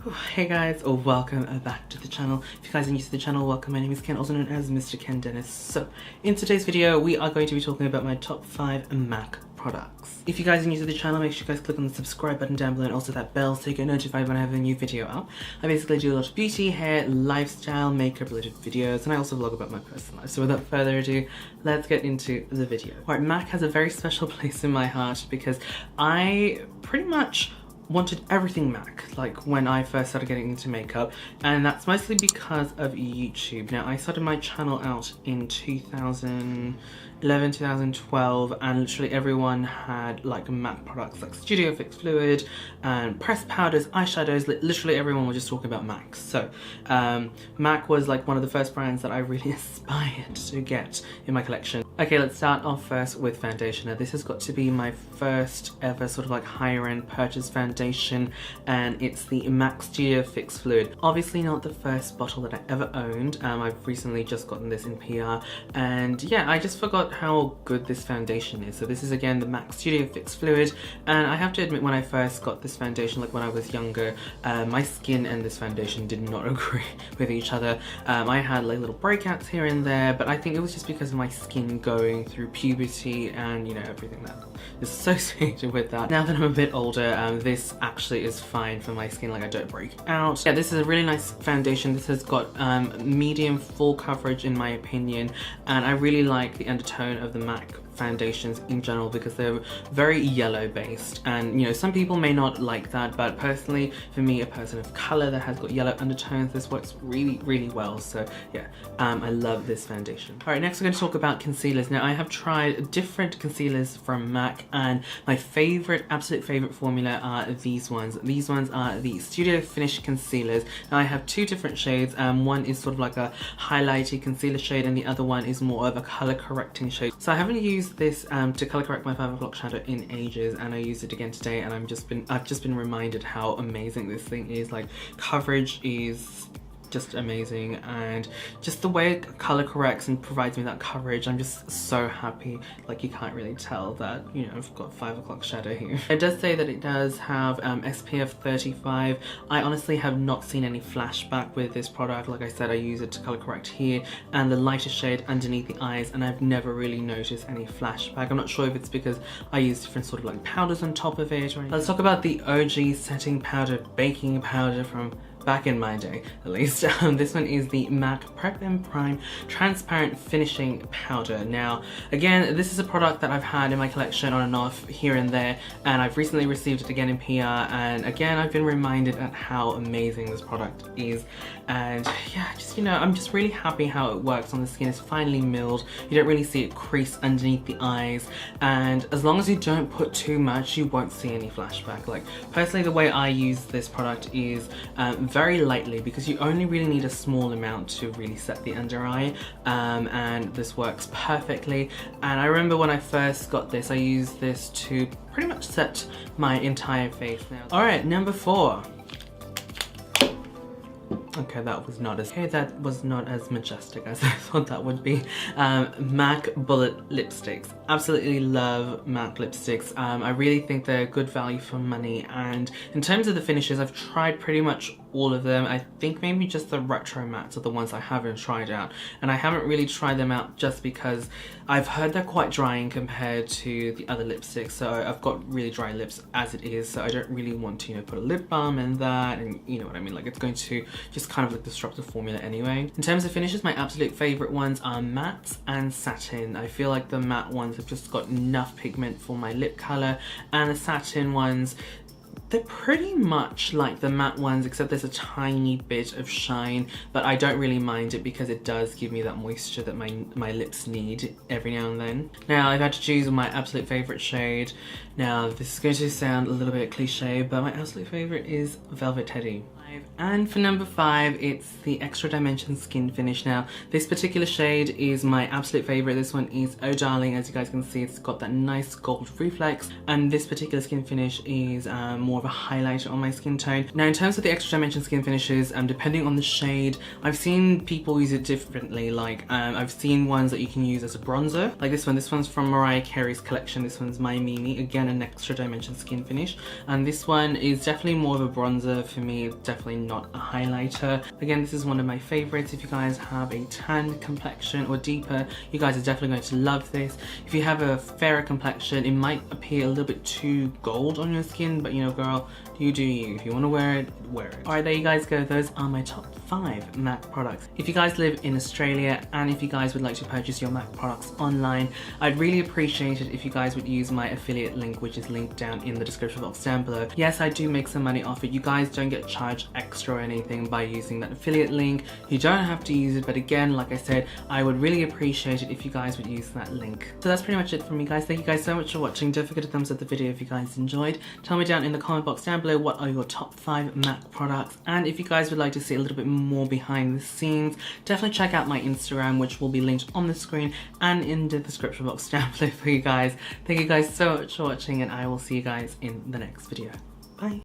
Hey guys, welcome back to the channel. If you guys are new to the channel, welcome. My name is Ken, also known as MrKenDenis. So, in today's video, we are going to be talking about my top 5 MAC products. If you guys are new to the channel, make sure you guys click on the subscribe button down below and also that bell so you get notified when I have a new video out. I basically do a lot of beauty, hair, lifestyle, makeup related videos, and I also vlog about my personal life. So without further ado, let's get into the video. Alright, MAC has a very special place in my heart because I pretty much wanted everything MAC, like when I first started getting into makeup, and that's mostly because of YouTube. Now, I started my channel out in 2011, 2012, and literally everyone had like MAC products like Studio Fix Fluid and pressed powders, eyeshadows. Literally everyone was just talking about MAC. So MAC was like one of the first brands that I really aspired to get in my collection. Okay, let's start off first with foundation. Now, this has got to be my first ever sort of like higher end purchase foundation, and it's the MAC Studio Fix Fluid. Obviously not the first bottle that I ever owned. I've recently just gotten this in PR, and yeah, I just forgot how good this foundation is. So this is again the MAC Studio Fix Fluid, and I have to admit, when I first got this foundation, like when I was younger, my skin and this foundation did not agree with each other. I had like little breakouts here and there, but I think it was just because of my skin going through puberty and, you know, everything that is associated with that. Now that I'm a bit older, this actually is fine for my skin, like I don't break out. Yeah, this is a really nice foundation. This has got medium full coverage in my opinion, and I really like the undertone of the MAC foundations in general because they're very yellow based, and you know, some people may not like that, but personally for me, a person of color that has got yellow undertones, this works really well. So yeah, I love this foundation. All right, next we're going to talk about concealers. Now, I have tried different concealers from MAC, and my absolute favorite formula are these ones. These ones are the Studio Finish concealers. Now, I have two different shades. One is sort of like a highlighty concealer shade, and the other one is more of a color correcting shade. So I haven't used this to color correct my 5 o'clock shadow in ages, and I used it again today, and I've just been reminded how amazing this thing is. Like, coverage is just amazing, and just the way it color corrects and provides me that coverage, I'm just so happy. Like, you can't really tell that, you know, I've got 5 o'clock shadow here. It does say that it does have SPF 35. I honestly have not seen any flashback with this product. Like I said, I use it to color correct here and the lighter shade underneath the eyes, and I've never really noticed any flashback. I'm not sure if it's because I use different sort of like powders on top of it or anything. Let's talk about the OG setting powder, baking powder from back in my day, at least. This one is the MAC Prep and Prime Transparent Finishing Powder. Now, again, this is a product that I've had in my collection on and off here and there, and I've recently received it again in PR, and again, I've been reminded at how amazing this product is. And yeah, just, you know, I'm just really happy how it works on the skin. It's finely milled. You don't really see it crease underneath the eyes, and as long as you don't put too much, you won't see any flashback. Like, personally, the way I use this product is very lightly, because you only really need a small amount to really set the under eye, and this works perfectly. And I remember when I first got this, I used this to pretty much set my entire face. Now, all right, number 4. Okay, that was not as majestic as I thought that would be. MAC Bullet Lipsticks. Absolutely love MAC lipsticks. I really think they're good value for money, and in terms of the finishes, I've tried pretty much all of them. I think maybe just the retro mattes are the ones I haven't tried out, and I haven't really tried them out just because I've heard they're quite drying compared to the other lipsticks. So I've got really dry lips as it is, so I don't really want to, you know, put a lip balm in that, and you know what I mean, like it's going to just kind of like disrupt the formula anyway. In terms of finishes, my absolute favorite ones are matte and satin. I feel like the matte ones have just got enough pigment for my lip color, and the satin ones, they're pretty much like the matte ones, except there's a tiny bit of shine, but I don't really mind it because it does give me that moisture that my lips need every now and then. Now, I've had to choose my absolute favorite shade. Now, this is going to sound a little bit cliche, but my absolute favorite is Velvet Teddy. And for number 5, it's the Extra Dimension Skin Finish. Now, this particular shade is my absolute favorite. This one is Oh Darling. As you guys can see, it's got that nice gold reflex, and this particular skin finish is more of a highlighter on my skin tone. Now, in terms of the Extra Dimension skin finishes, depending on the shade, I've seen people use it differently. Like, I've seen ones that you can use as a bronzer, like this one. This one's from Mariah Carey's collection. This one's My Mimi, again an Extra Dimension skin finish, and this one is definitely more of a bronzer for me. It's definitely definitely not a highlighter. Again, this is one of my favorites. If you guys have a tan complexion or deeper, you guys are definitely going to love this. If you have a fairer complexion, it might appear a little bit too gold on your skin, but you know, girl, you do you. If you want to wear it, wear it. Alright, there you guys go. Those are my top 5 MAC products. If you guys live in Australia and if you guys would like to purchase your MAC products online, I'd really appreciate it if you guys would use my affiliate link, which is linked down in the description box down below. Yes, I do make some money off it. You guys don't get charged extra or anything by using that affiliate link. You don't have to use it, but again, like I said, I would really appreciate it if you guys would use that link. So that's pretty much it from me, guys. Thank you guys so much for watching. Don't forget to thumbs up the video if you guys enjoyed. Tell me down in the comment box down below what are your top 5 MAC products, and if you guys would like to see a little bit more behind the scenes, definitely check out my Instagram, which will be linked on the screen and in the description box down below for you guys. Thank you guys so much for watching, and I will see you guys in the next video.